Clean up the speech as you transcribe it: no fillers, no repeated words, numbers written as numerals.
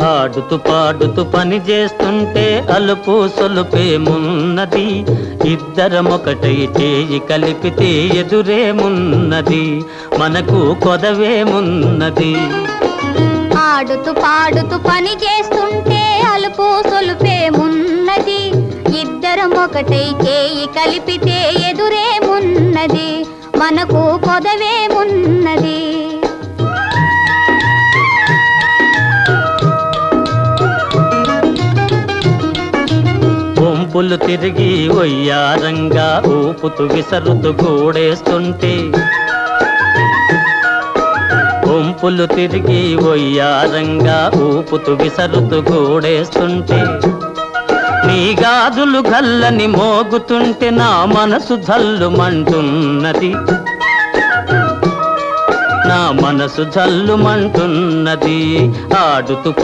ఆడుతూ పాడుతూ పని చేస్తుంటే అలుపు సొలుపేమున్నది, ఇద్దరమొకటై చేయి కలిపితే ఎదురేమున్నది, మనకు కొదవేమున్నది. ఆడుతూ పాడుతూ పని చేస్తుంటే అలుపు సొలుపేమున్నది, ఇద్దరం ఒకటై చేయి కలిపితే ఎదురేమున్నది, మనకు కొదవేమున్నది. వంపులు తిరిగి ఒయ్యారంగా ఊపుతూ విసరుతూ గూడేస్తుంటే, వంపులు తిరిగి ఒయ్యారంగా ఊపుతూ విసరుతూ గూడేస్తుంటే, నీ గాజులు గల్లని మోగుతుంటే నా మనసు జల్లుమంటున్నది, నా మనసు జల్లుమంటున్నది. ఆడుతూ